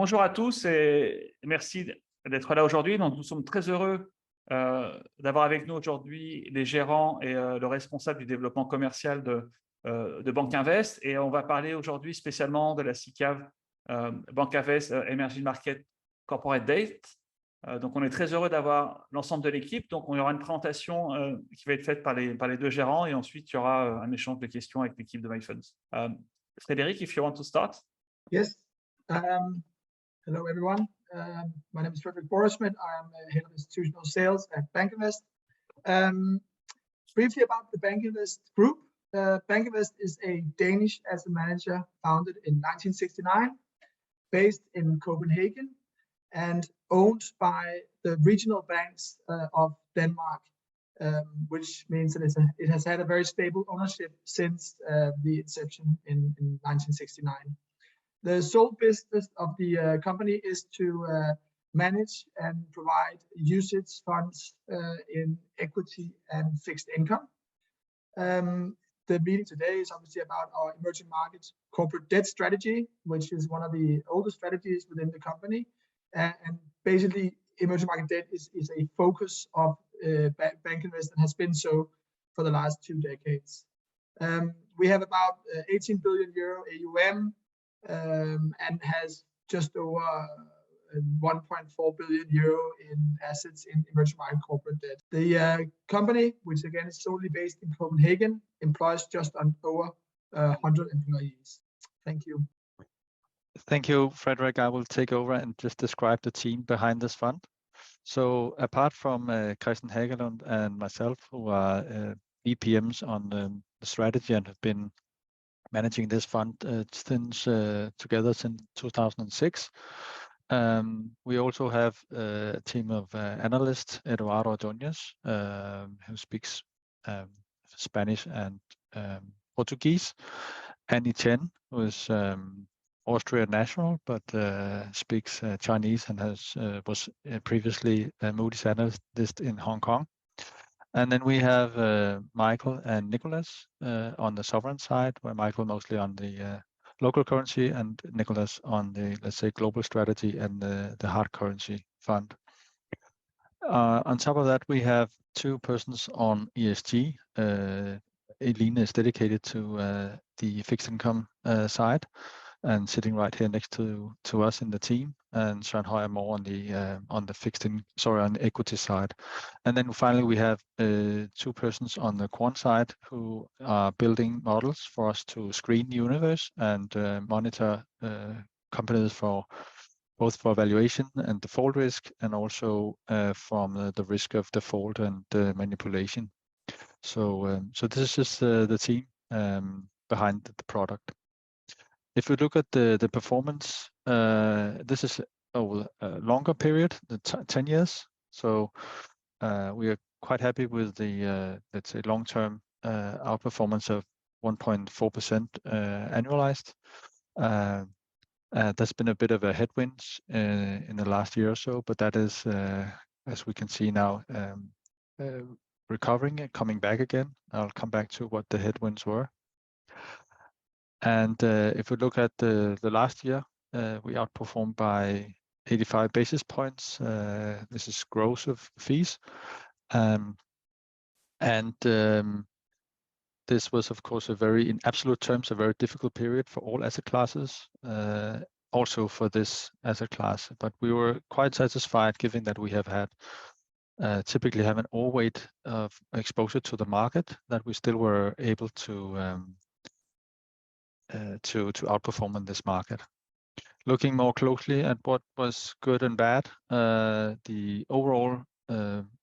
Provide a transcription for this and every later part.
Bonjour à tous et merci d'être là aujourd'hui. Donc, nous sommes très heureux d'avoir avec nous aujourd'hui les gérants et le responsable du développement commercial de BankInvest. Et on va parler aujourd'hui spécialement de la SICAV BankInvest Emerging Market Corporate Date. Donc, on est très heureux d'avoir l'ensemble de l'équipe. Donc, on y aura une présentation qui va être faite par les deux gérants et ensuite, il y aura un échange de questions avec l'équipe de MyFunds. Frédéric, if you want to start. Yes. Hello, everyone. My name is Frederick Borisman. I'm head of institutional sales at BankInvest. Briefly about the BankInvest group. BankInvest is a Danish asset manager founded in 1969, based in Copenhagen, and owned by the regional banks of Denmark, which means that it has had a very stable ownership since the inception in 1969. The sole business of the company is to manage and provide UCITS funds in equity and fixed income. The meeting today is obviously about our emerging markets corporate debt strategy, which is one of the oldest strategies within the company. And basically, emerging market debt is a focus of BankInvest and has been so for the last 2 decades. We have about 18 billion euro AUM, and has just over 1.4 billion euro in assets in emerging market corporate debt. The company, which again is solely based in Copenhagen, employs just over 100 employees. Thank you. Thank you, Frederick. I will take over and just describe the team behind this fund. So apart from Christian Hagelund and myself, who are BPMs on the strategy and have been managing this fund together since 2006. We also have a team of analysts, Eduardo Ordóñez, who speaks Spanish and Portuguese, Annie Chen, who is Austrian national, but speaks Chinese and was previously a Moody's analyst in Hong Kong. And then we have Michael and Nicholas on the sovereign side, where Michael mostly on the local currency and Nicholas on the, let's say, global strategy and the hard currency fund. On top of that, we have 2 persons on ESG. Eileen is dedicated to the fixed income side and sitting right here next to us in the team, and Søren Høyer more on the equity side. And then finally we have 2 persons on the quant side who are building models for us to screen the universe and monitor companies for both for valuation and default risk, and also from the risk of default and manipulation. So this is the team behind the product. If we look at the performance, this is over a longer period, 10 years. So we are quite happy with the, let's say, long-term outperformance of 1.4% annualized. That's been a bit of a headwind in the last year or so, but that is, as we can see now, recovering and coming back again. I'll come back to what the headwinds were. And if we look at the last year, we outperformed by 85 basis points. This is gross of fees. This was, of course, in absolute terms, a very difficult period for all asset classes, also for this asset class. But we were quite satisfied, given that we have had typically have an overweight of exposure to the market, that we still were able to outperform in this market. Looking more closely at what was good and bad, the overall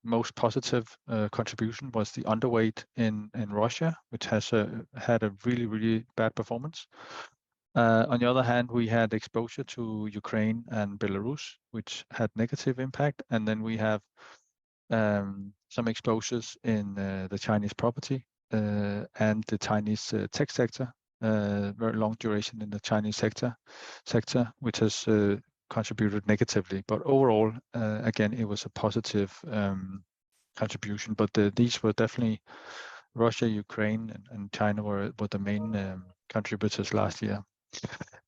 most positive contribution was the underweight in Russia, which has had a really bad performance. On the other hand, we had exposure to Ukraine and Belarus, which had negative impact, and then we have some exposures in the Chinese property and the Chinese tech sector. Very long duration in the Chinese sector, which has contributed negatively. But overall, again, it was a positive contribution. But these were definitely Russia, Ukraine, and China were the main contributors last year.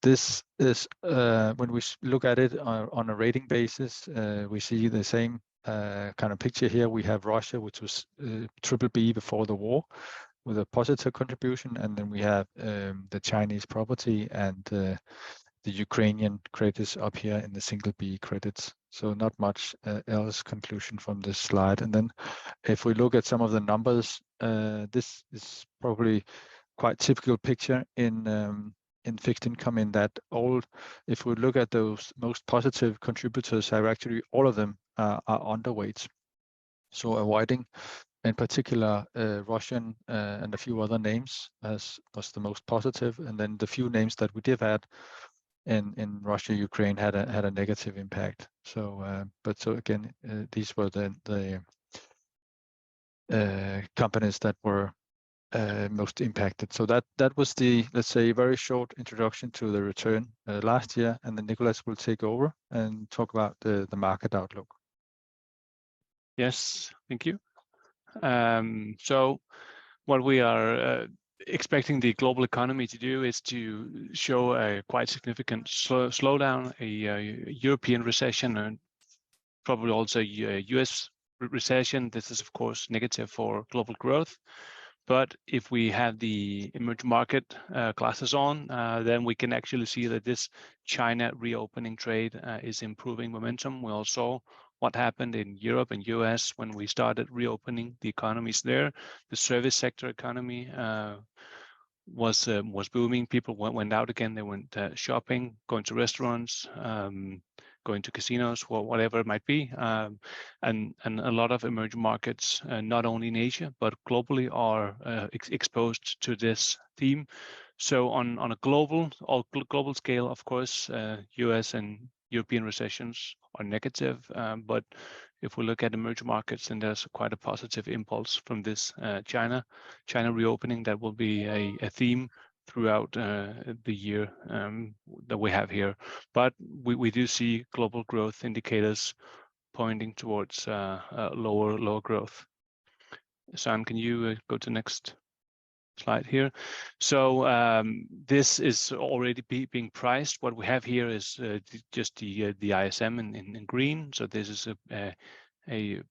This is when we look at it on a rating basis, we see the same kind of picture here. We have Russia, which was BBB before the war, with a positive contribution, and then we have the Chinese property and the Ukrainian credits up here in the single B credits. So not much else conclusion from this slide. And then if we look at some of the numbers, this is probably quite typical picture in fixed income, in that if we look at those most positive contributors, are actually all of them are underweights. So avoiding in particular Russian and a few other names was the most positive, and then the few names that we did add in Russia, Ukraine had a negative impact. So so again, these were the companies that were most impacted. So that was the, let's say, very short introduction to the return last year, and then Nicholas will take over and talk about the market outlook. Yes, thank you. So what we are expecting the global economy to do is to show a quite significant slowdown, a European recession, and probably also a US recession. This is, of course, negative for global growth. But if we have the emerging market glasses on, then we can actually see that this China reopening trade is improving momentum. We all saw what happened in Europe and US when we started reopening the economies there. The service sector economy was booming. People went out again. They went shopping, going to restaurants, going to casinos, or whatever it might be. And a lot of emerging markets, not only in Asia, but globally, are exposed to this theme. So on a global scale, of course, US and European recessions are negative. But if we look at emerging markets, then there's quite a positive impulse from this China reopening that will be a theme throughout the year that we have here. But we do see global growth indicators pointing towards lower growth. Søren, can you go to next slide here? So this is already being priced. What we have here is just the ISM in green. So this is a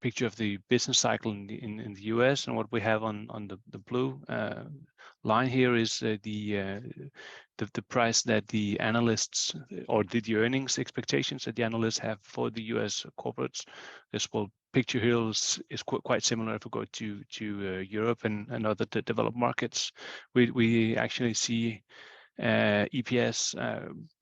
picture of the business cycle in the US, and what we have on the blue line here is the price that the analysts, or the earnings expectations that the analysts have for the US corporates. This picture here is quite similar if we go to Europe and other developed markets. We actually see EPS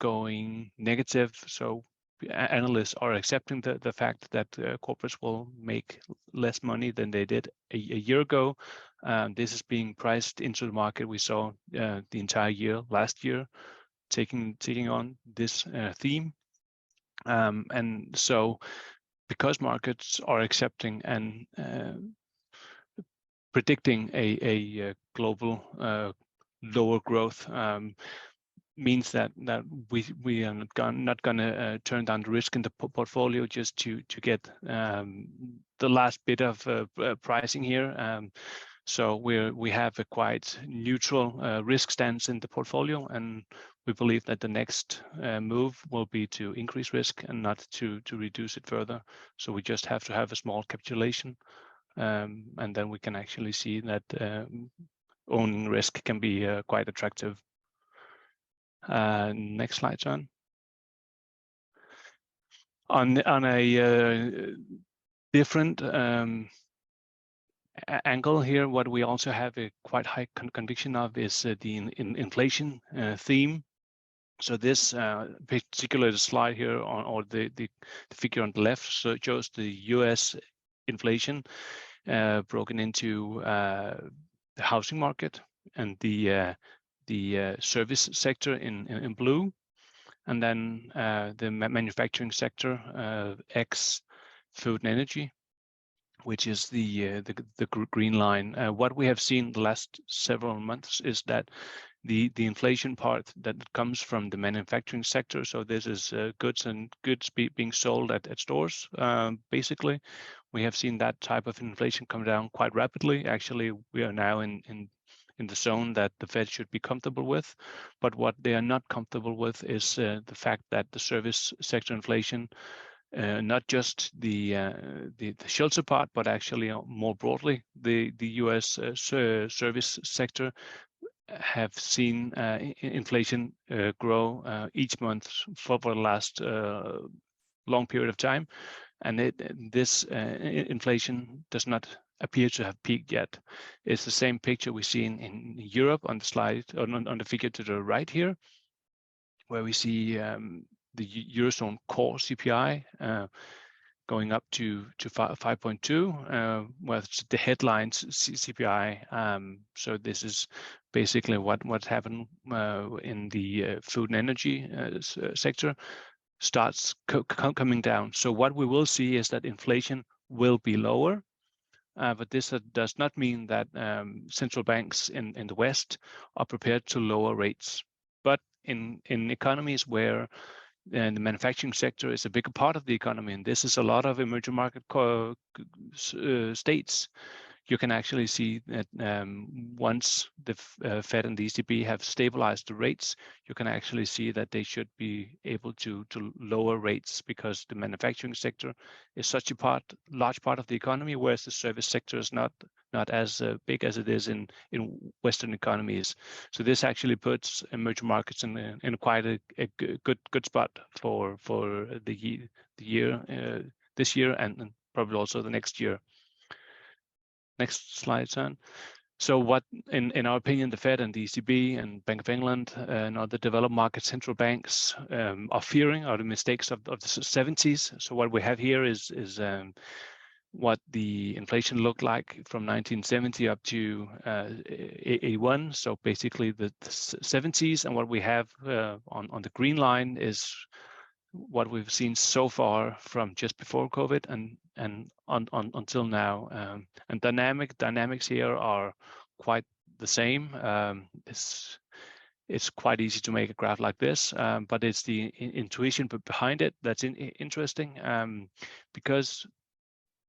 going negative. So analysts are accepting the fact that corporates will make less money than they did a year ago. This is being priced into the market. We saw the entire year last year taking on this theme. And so because markets are accepting and predicting a global lower growth, means that we are not going to turn down the risk in the portfolio just to get the last bit of pricing here. So we have a quite neutral risk stance in the portfolio, and we believe that the next move will be to increase risk and not to reduce it further. So we just have to have a small capitulation, and then we can actually see that owning risk can be quite attractive. Next slide, John. On a different angle here, what we also have a quite high conviction of is the inflation theme. So this particular slide here, or the figure on the left, shows the US inflation broken into the housing market and the service sector in blue, and then the manufacturing sector, X food and energy, which is the green line. What we have seen the last several months is that the inflation part that comes from the manufacturing sector, so this is goods being sold at stores, basically, we have seen that type of inflation come down quite rapidly. Actually, we are now in in the zone that the Fed should be comfortable with. But what they are not comfortable with is the fact that the service sector inflation, not just the shelter part, but actually more broadly, the U.S. Service sector have seen inflation grow each month for the last long period of time, and this inflation does not appear to have peaked yet. It's the same picture we see in Europe on the slide, on the figure to the right here, where we see the Eurozone core CPI going up to 5.2, where the headlines CPI. So this is basically what happened in the food and energy sector starts coming down. So what we will see is that inflation will be lower, but this does not mean that central banks in the West are prepared to lower rates. But in economies where the manufacturing sector is a bigger part of the economy, and this is a lot of emerging market states, you can actually see that once the Fed and the ECB have stabilized the rates, you can actually see that they should be able to lower rates, because the manufacturing sector is such a large part of the economy, whereas the service sector is not as big as it is in Western economies. So this actually puts emerging markets in quite a good spot for the year, this year, and probably also the next year. Next slide, Søren. So what, in our opinion, the Fed and the ECB and Bank of England and other developed market central banks are fearing are the mistakes of the 70s. So what we have here is what the inflation looked like from 1970 up to 81. So basically the 70s, and what we have on the green line is what we've seen so far from just before COVID and until now. And dynamics here are quite the same. It's quite easy to make a graph like this, but it's the intuition behind it that's interesting, because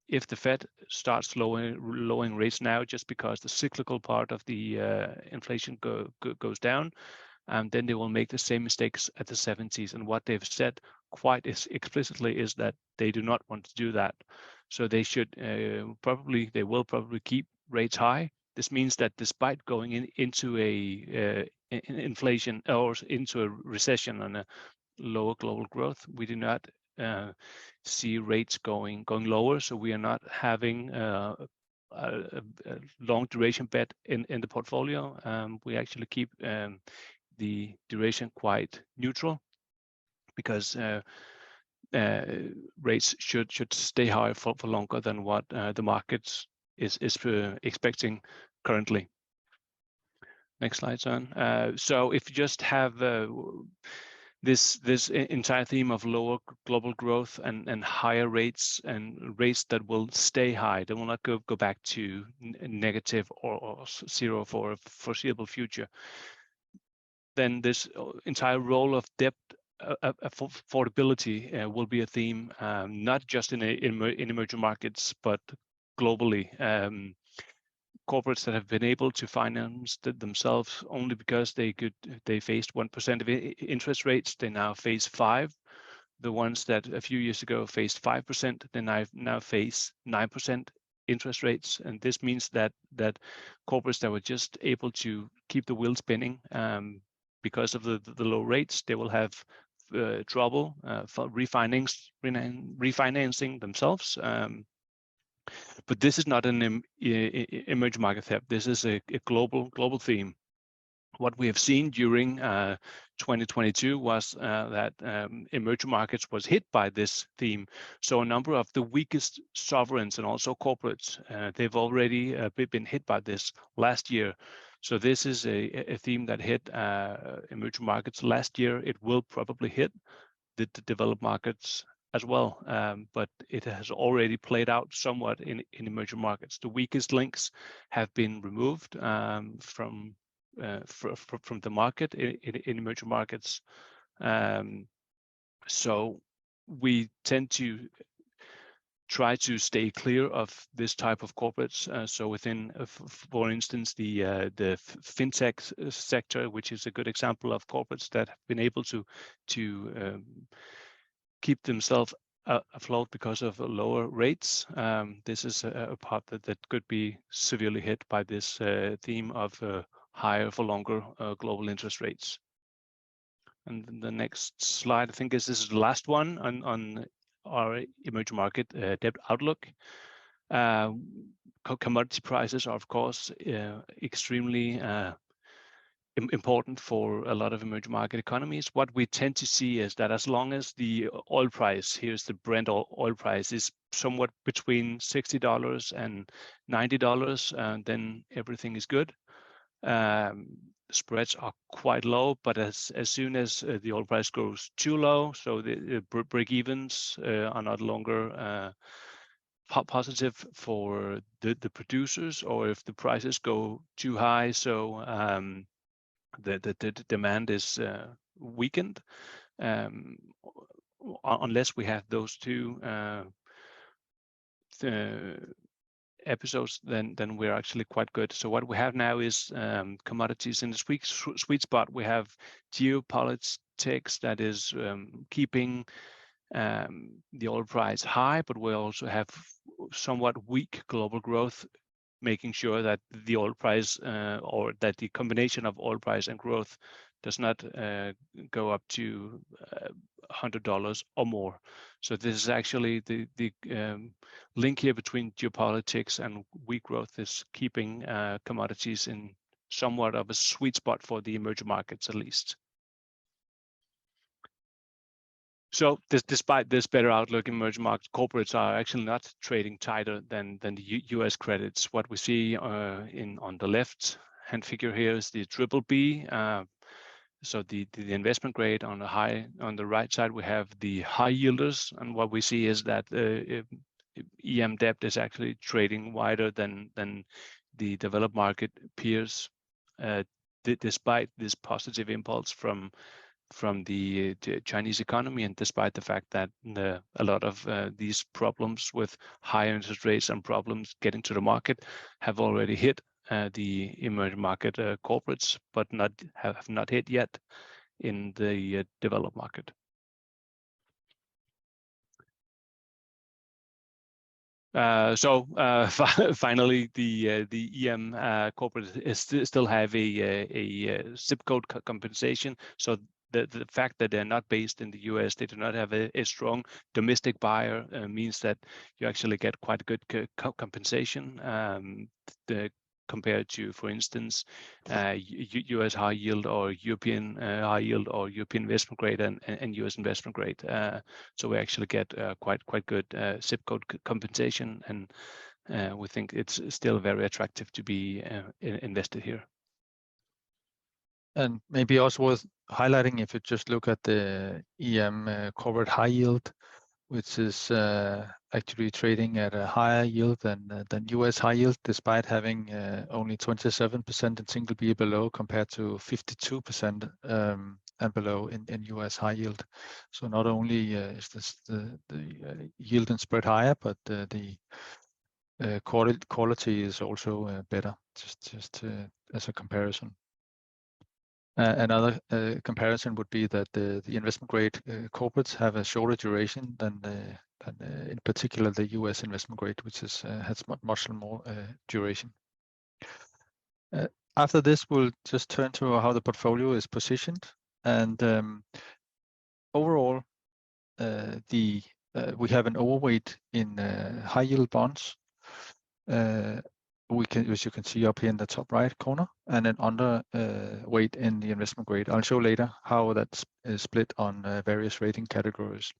if the Fed starts lowering rates now just because the cyclical part of the inflation goes down, then they will make the same mistakes at the 70s. And what they've said quite explicitly is that they do not want to do that. So they should they will probably keep rates high. This means that despite going into a inflation or into a recession and a lower global growth, we do not see rates going lower. So we are not having a long duration bet in the portfolio. We actually keep the duration quite neutral, because rates should stay high for longer than what the market is expecting currently. Next slide, Søren. So if you just have this entire theme of lower global growth and higher rates, and rates that will stay high, they will not go back to negative or zero for a foreseeable future, then this entire role of debt affordability will be a theme, not just in emerging markets, but globally. Corporates that have been able to finance themselves only because they faced 1% of interest rates, they now face 5%. The ones that a few years ago faced 5%, they now face 9% interest rates. And this means that corporates that were just able to keep the wheel spinning because of the low rates, they will have trouble for refinancing themselves. But this is not an emerging market theme. This is a global theme. What we have seen during 2022 was that emerging markets was hit by this theme. So a number of the weakest sovereigns and also corporates, they've already been hit by this last year. So this is a theme that hit emerging markets last year. It will probably hit the developed markets as well, but it has already played out somewhat in emerging markets. The weakest links have been removed from the market in emerging markets. So we tend to try to stay clear of this type of corporates. So within, for instance, the fintech sector, which is a good example of corporates that have been able to keep themselves afloat because of lower rates. This is a part that could be severely hit by this theme of higher for longer global interest rates. And then the next slide, I think this is the last one on our emerging market debt outlook. Commodity prices are, of course, extremely important for a lot of emerging market economies. What we tend to see is that as long as the oil price, here's the Brent oil price, is somewhat between $60 and $90, then everything is good. Spreads are quite low, but as soon as the oil price goes too low, so the break-evens are not longer positive for the producers, or if the prices go too high, so the demand is weakened. Unless we have those two episodes, then we're actually quite good. So what we have now is commodities in the sweet spot. We have geopolitics that is keeping the oil price high, but we also have somewhat weak global growth, making sure that the oil price or that the combination of oil price and growth does not go up to $100 or more. So this is actually the link here between geopolitics and weak growth is keeping commodities in somewhat of a sweet spot for the emerging markets, at least. So despite this better outlook, emerging market corporates are actually not trading tighter than the US credits. What we see on the left hand figure here is the BBB. So the investment grade on the right side, we have the high yielders, and what we see is that EM debt is actually trading wider than the developed market peers, despite this positive impulse from the Chinese economy, and despite the fact that a lot of these problems with high interest rates and problems getting to the market have already hit the emerging market corporates, but have not hit yet in the developed market. Finally, the EM corporate still have a zip code compensation. So the fact that they're not based in the US, they do not have a strong domestic buyer, means that you actually get quite good compensation compared to, for instance, US high yield or European high yield or European investment grade and US investment grade. So we actually get quite good zip code compensation, and we think it's still very attractive to be invested here. And maybe also worth highlighting, if you just look at the EM corporate high yield, which is actually trading at a higher yield than US high yield, despite having only 27% in single B below compared to 52% and below in US high yield. So not only is this the yield and spread higher, but the quality is also better, just as a comparison. Another comparison would be that the investment grade corporates have a shorter duration than in particular the US investment grade, which has much more duration. After this, we'll just turn to how the portfolio is positioned. And overall, we have an overweight in high yield bonds. As you can see up here in the top right corner, and an underweight in the investment grade. I'll show later how that's split on various rating categories.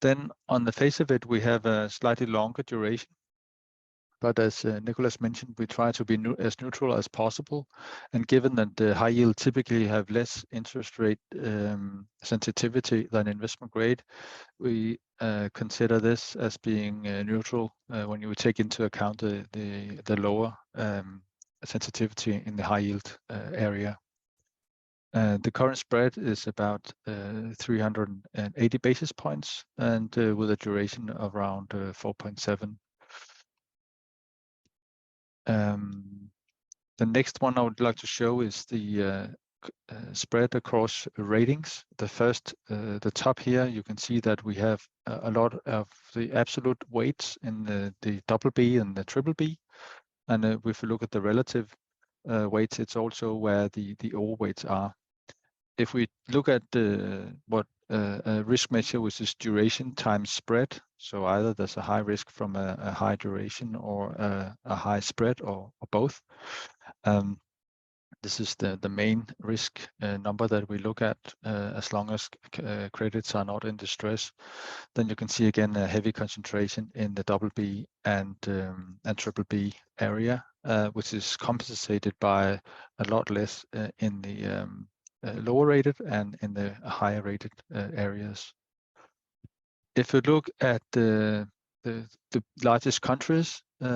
Then on the face of it, we have a slightly longer duration. But as Nicholas mentioned, we try to be as neutral as possible. And given that the high yield typically have less interest rate sensitivity than investment grade, we consider this as being neutral when you take into account the lower sensitivity in the high yield area. The current spread is about 380 basis points, and with a duration of around 4.7. The next one I would like to show is the spread across ratings. The top here, you can see that we have a lot of the absolute weights in the BB and the BBB. And if we look at the relative weights, it's also where the overweights are. If we look at what a risk measure, which is duration times spread, so either there's a high risk from a high duration or a high spread, or both. This is the main risk number that we look at as long as credits are not in distress. Then you can see again a heavy concentration in the BB and BBB area, which is compensated by a lot less in the lower rated and in the higher rated areas. If you look at the largest countries, they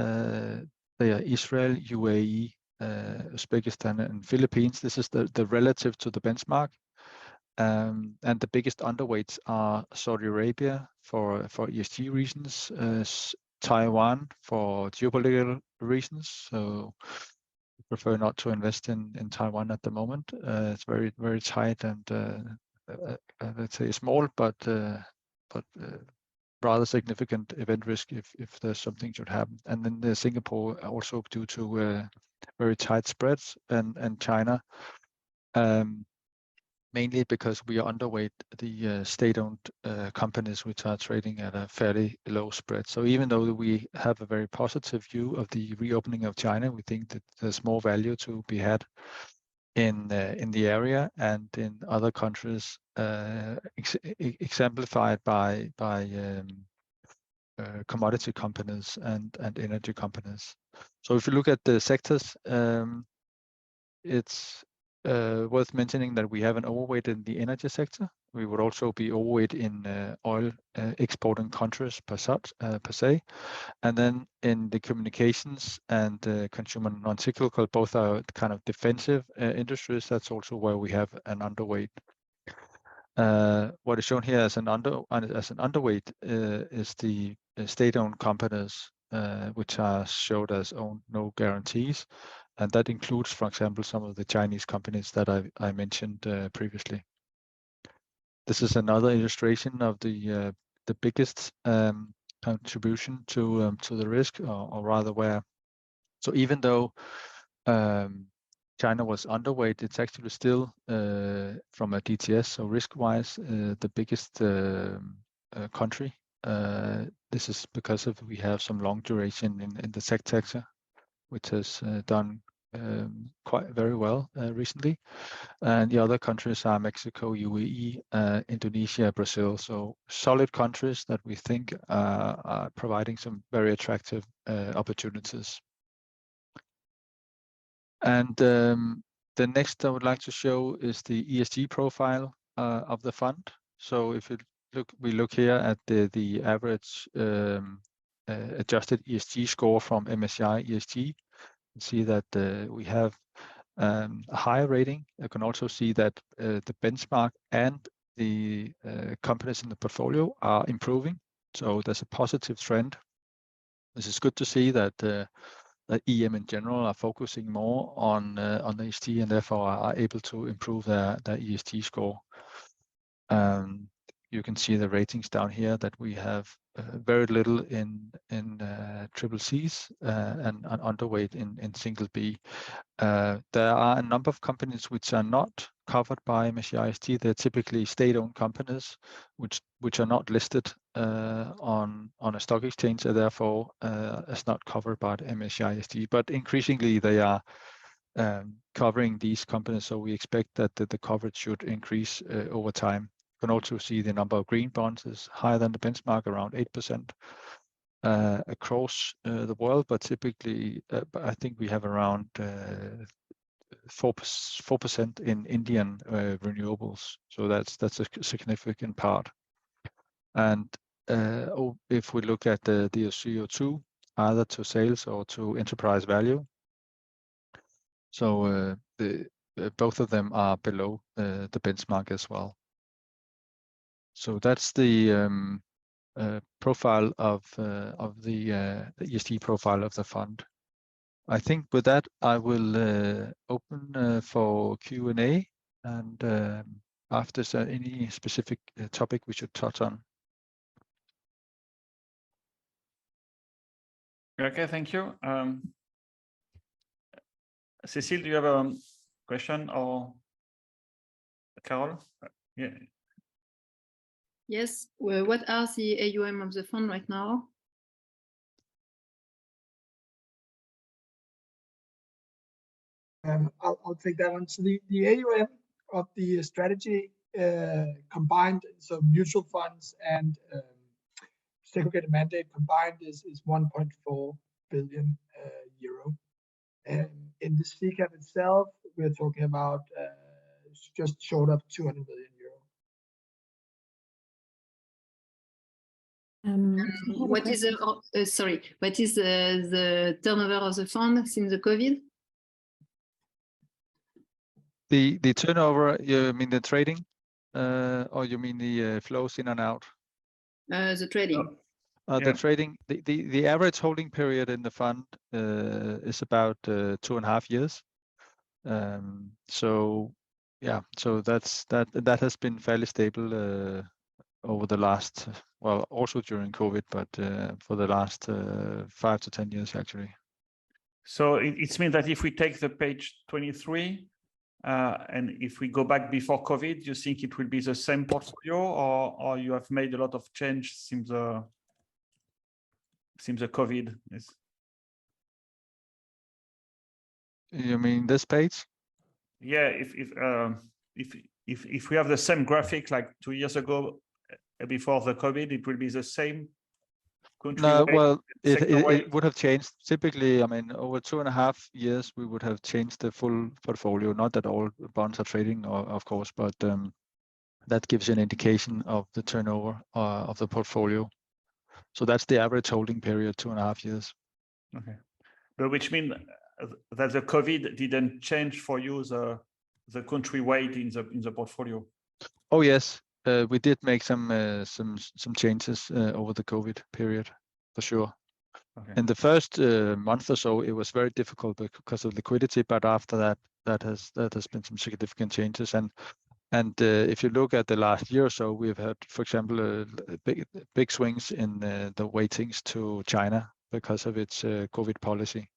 are Israel, UAE, Uzbekistan, and Philippines. This is the relative to the benchmark. And the biggest underweights are Saudi Arabia for ESG reasons, Taiwan for geopolitical reasons. So I prefer not to invest in Taiwan at the moment. It's very, very tight and let's say small, but rather significant event risk if there's something should happen. And then Singapore also due to very tight spreads, and China mainly because we are underweight the state-owned companies which are trading at a fairly low spread. So even though we have a very positive view of the reopening of China, we think that there's more value to be had in the area and in other countries, exemplified by commodity companies and energy companies. So if you look at the sectors, it's worth mentioning that we have an overweight in the energy sector. We would also be overweight in oil exporting countries per se. And then in the communications and consumer non-cyclical, both are kind of defensive industries. That's also where we have an underweight. What is shown here as an underweight is the state-owned companies, which are showed as own no guarantees. And that includes, for example, some of the Chinese companies that I mentioned previously. This is another illustration of the biggest contribution to the risk, or rather where. So even though China was underweight, it's actually still from a DTS, so risk-wise, the biggest country. This is because we have some long duration in the sector, which has done quite very well recently. And the other countries are Mexico, UAE, Indonesia, Brazil. So solid countries that we think are providing some very attractive opportunities. And the next I would like to show is the ESG profile of the fund. So if we look here at the average adjusted ESG score from MSCI ESG. You see that we have a higher rating. You can also see that the benchmark and the companies in the portfolio are improving. So there's a positive trend. This is good to see that that EM in general are focusing more on the ESG and therefore are able to improve their ESG score. You can see the ratings down here that we have very little in triple Cs and underweight in single B. There are a number of companies which are not covered by MSCI ESG. They're typically state-owned companies which are not listed on a stock exchange, and therefore is not covered by the MSCI ESG. But increasingly they are covering these companies, so we expect that the coverage should increase over time. You can also see the number of green bonds is higher than the benchmark, around 8% across the world, but typically I think we have around 4% in Indian renewables. So that's a significant part. And if we look at the CO2, either to sales or to enterprise value, so the both of them are below the benchmark as well. So that's the profile of the ESG profile of the fund. I think with that, I will open for Q&A, and if there's any specific topic we should touch on. Okay, thank you. Cécile, do you have a question, or Carol? Yeah. Yes. Well, what are the AUM of the fund right now? I'll take that one. So the AUM of the strategy combined, so mutual funds and segregated mandate combined is 1.4 billion euro. In the CCAP itself, we're talking about just short of 200 million euro. What is the turnover of the fund since the COVID? The turnover, you mean the trading, or you mean the flows in and out? The trading. The trading, the average holding period in the fund is about 2.5 years. So yeah, so that has been fairly stable over the last, well, also during COVID, but for the last 5 to 10 years actually. So it means that if we take the page 23, and if we go back before COVID, you think it will be the same portfolio, or you have made a lot of change since the COVID? Yes. You mean this page? Yeah, if we have the same graphic like 2 years ago, before the COVID, it will be the same country. No, weight, well, it weight. would have changed. Typically, I mean, over 2.5 years, we would have changed the full portfolio. Not that all bonds are trading, of course, but that gives you an indication of the turnover of the portfolio. So that's the average holding period, 2.5 years. Okay, but which means that the COVID didn't change for you the country weight in the portfolio. Oh yes, we did make some changes over the COVID period, for sure. Okay. In the first month or so, it was very difficult because of liquidity, but after that, that has been some significant changes. And if you look at the last year or so, we've had, for example, big swings in the weightings to China because of its COVID policy.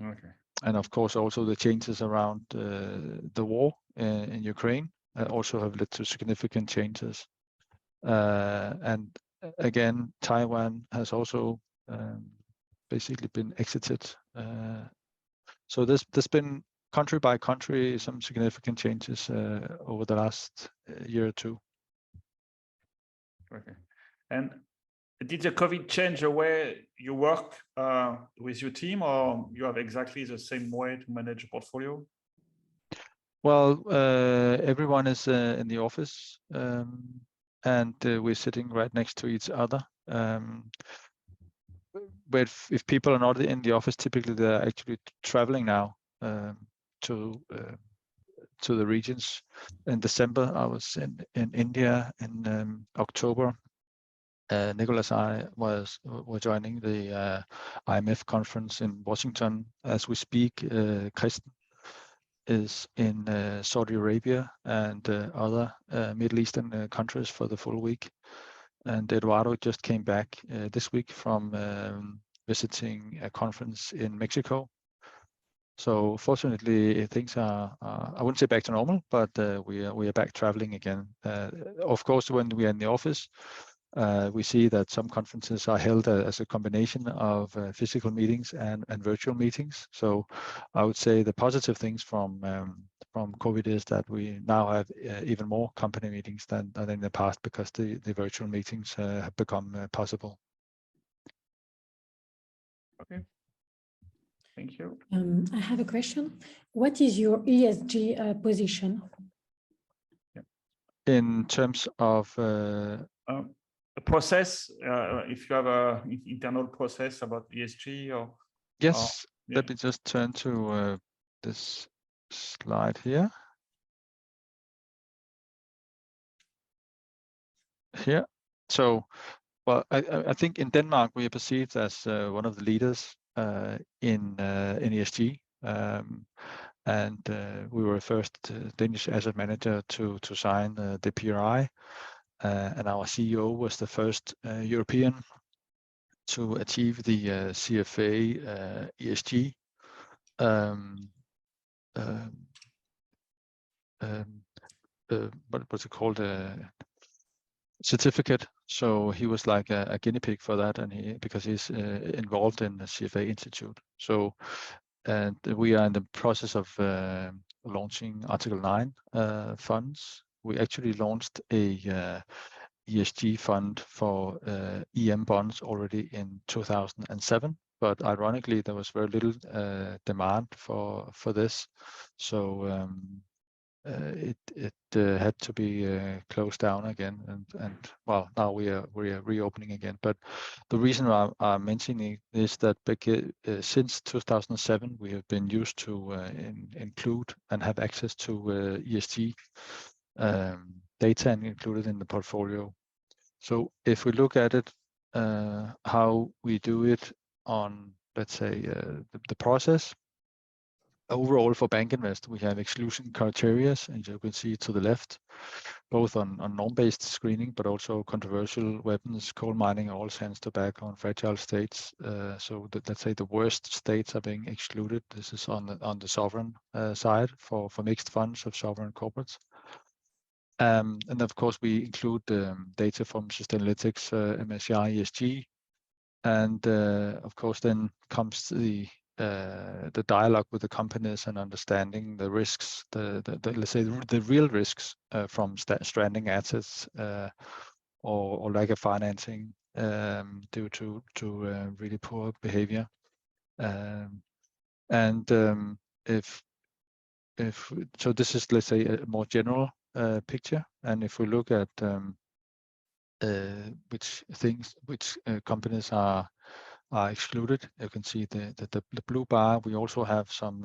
Okay. And of course, also the changes around the war in Ukraine also have led to significant changes. And again, Taiwan has also basically been exited. So there's been country by country some significant changes over the last year or two. Okay. And did the COVID change the way you work with your team, or you have exactly the same way to manage a portfolio? Well, everyone is in the office, and we're sitting right next to each other. But if people are not in the office, typically they're actually traveling now to the regions. In December, I was in India. In October, Nicholas and I were joining the IMF conference in Washington. As we speak, Kristen is in Saudi Arabia and other Middle Eastern countries for the full week. And Eduardo just came back this week from visiting a conference in Mexico. So fortunately, things are, I wouldn't say back to normal, but we are back traveling again. Of course, when we are in the office, we see that some conferences are held as a combination of physical meetings and virtual meetings. So I would say the positive things from COVID is that we now have even more company meetings than in the past, because the virtual meetings have become possible. Okay. Thank you. I have a question. What is your ESG position? Yeah. In terms of a process, if you have an internal process about ESG, or yes, yeah. let me just turn to this slide here. Here. So, well, I think in Denmark we are perceived as one of the leaders in ESG, and we were first Danish asset manager to sign the PRI, and our CEO was the first European to achieve the CFA ESG. What was it called? Certificate. So he was like a guinea pig for that, and because he's involved in the CFA Institute. So, and we are in the process of launching Article 9 funds. We actually launched a ESG fund for EM bonds already in 2007, but ironically there was very little demand for this, so it had to be closed down again, and well, now we are reopening again. But the reason I'm mentioning is that since 2007 we have been used to include and have access to ESG data and included in the portfolio. So if we look at it, how we do it on, let's say, the process. Overall for BankInvest, we have exclusion criteria, and you can see to the left, both on norm-based screening, but also controversial weapons, coal mining, oil sands, tobacco, and fragile states. So let's say the worst states are being excluded. This is on the sovereign side for mixed funds of sovereign corporates. And of course, we include data from Sustainalytics, MSCI, ESG, and of course, then comes the dialogue with the companies and understanding the risks, let's say the real risks from stranding assets or lack of financing due to really poor behavior. So this is, let's say, a more general picture, and if we look at which companies are excluded, you can see the blue bar. We also have some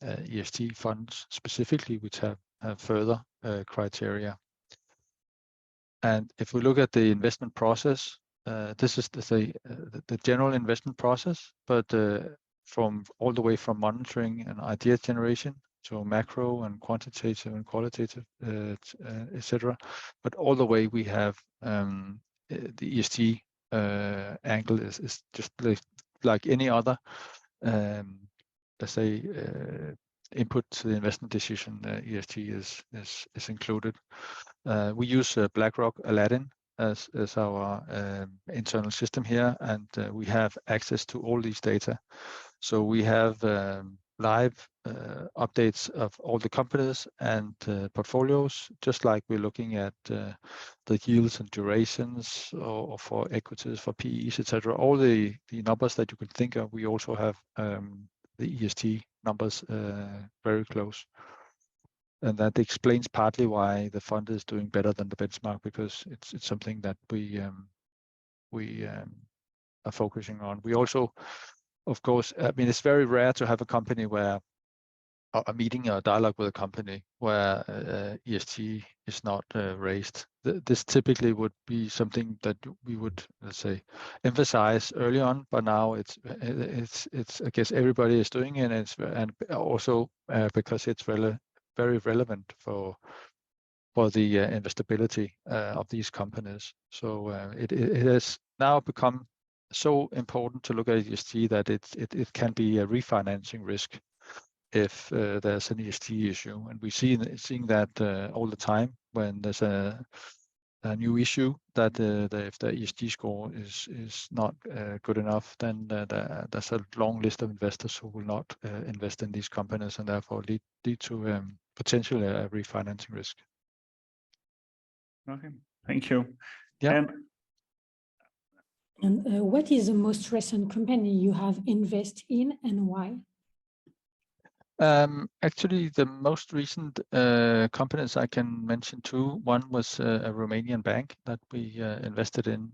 ESG funds specifically which have further criteria. And if we look at the investment process, this is the general investment process, but from all the way from monitoring and idea generation to macro and quantitative and qualitative, etc. But all the way we have the ESG angle is just like any other, let's say, input to the investment decision. ESG is included. We use BlackRock Aladdin as our internal system here, and we have access to all these data. So we have live updates of all the companies and portfolios, just like we're looking at the yields and durations, or for equities, for PEs, etc. All the numbers that you can think of, we also have the ESG numbers very close. And that explains partly why the fund is doing better than the benchmark, because it's something that we are focusing on. We also, of course, I mean, it's very rare to have a company where a meeting or a dialogue with a company where ESG is not raised. This typically would be something that we would, let's say, emphasize early on, but now it's I guess everybody is doing it, and also because it's very relevant for the investability of these companies. So it has now become so important to look at ESG that it can be a refinancing risk if there's an ESG issue, and we seeing that all the time when there's a new issue, that if the ESG score is not good enough, then there's a long list of investors who will not invest in these companies, and therefore lead to potentially a refinancing risk. Okay, thank you. Yeah. And what is the most recent company you have invested in, and why? Actually, the most recent companies I can mention two. One was a Romanian bank that we invested in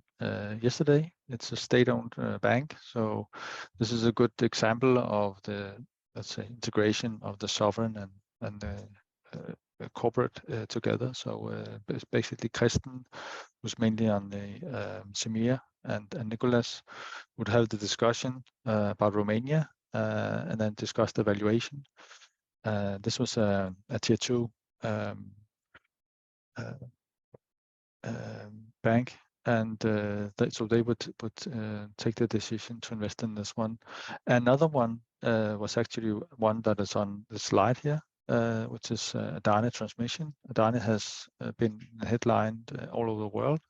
yesterday. It's a state-owned bank, so this is a good example of the let's say, integration of the sovereign and the corporate together. So it's basically Kristen, who's mainly on the Semir, and Nicholas would have the discussion about Romania and then discuss the valuation. This was a tier 2 bank, and so they would take the decision to invest in this one. Another one was actually one that is on the slide here, which is Adani Transmission. Adani has been headlined all over the world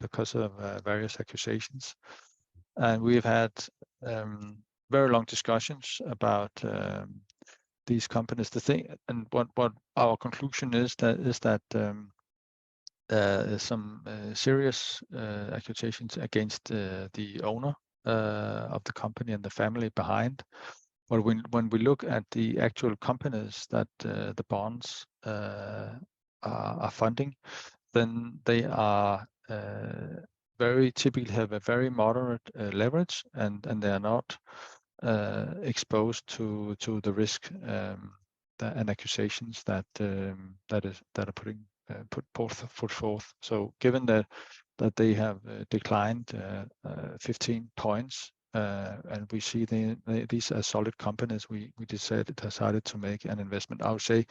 because of various accusations, and we've had very long discussions about these companies. The thing, and what our conclusion is that some serious accusations against the owner of the company and the family behind. But when we look at the actual companies that the bonds are funding, then they are very typically have a very moderate leverage, and they are not exposed to the risk and accusations that are put forth. So given that they have declined 15 points, and we see these as solid companies, we decided to make an investment. I would say,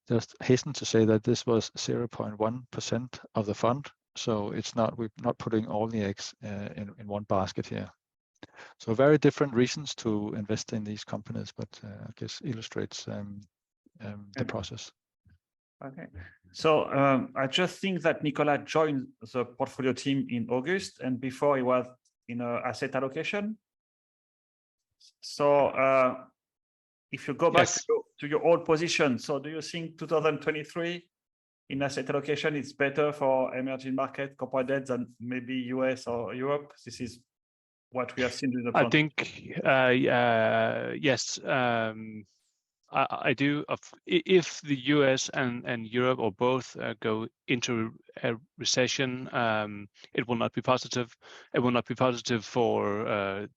just hasten to say that this was 0.1% of the fund, so it's not, we're not putting all the eggs in one basket here. So very different reasons to invest in these companies, but I guess illustrates the process. Okay, so I just think that Nicolas joined the portfolio team in August, and before he was in asset allocation. So if you go back to your old position, so do you think 2023 in asset allocation it's better for emerging market corporate debt than maybe US or Europe? This is what we have seen in the front. I think yes. I do. If the US and Europe or both go into a recession, it will not be positive. It will not be positive for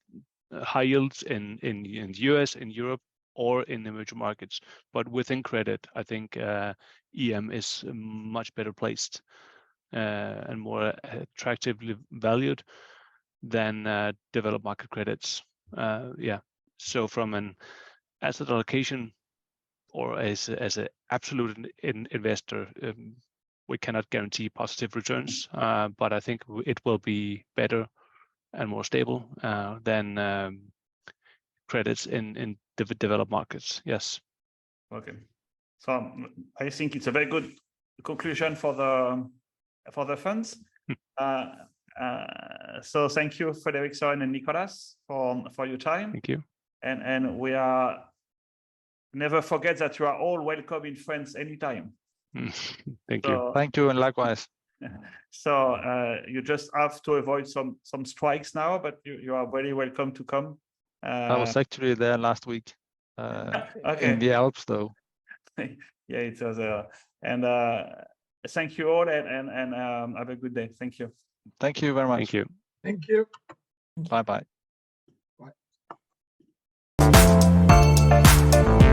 high yields in the US, in Europe, or in emerging markets. But within credit, I think EM is much better placed and more attractively valued than developed market credits. Yeah. So from an asset allocation or as an absolute investor, we cannot guarantee positive returns, but I think it will be better and more stable than credits in developed markets. Yes. Okay, so I think it's a very good conclusion for the funds. So thank you, Frederick, Søren, and Nicolas, for your time. Thank you. And we are never forget that you are all welcome in France anytime. Thank you. Thank you, and likewise. So you just have to avoid some strikes now, but you are very welcome to come. I was actually there last week okay. in the Alps, though. Yeah, it was. And thank you all, and have a good day. Thank you. Thank you very much. Thank you. Thank you. Bye-bye. Bye.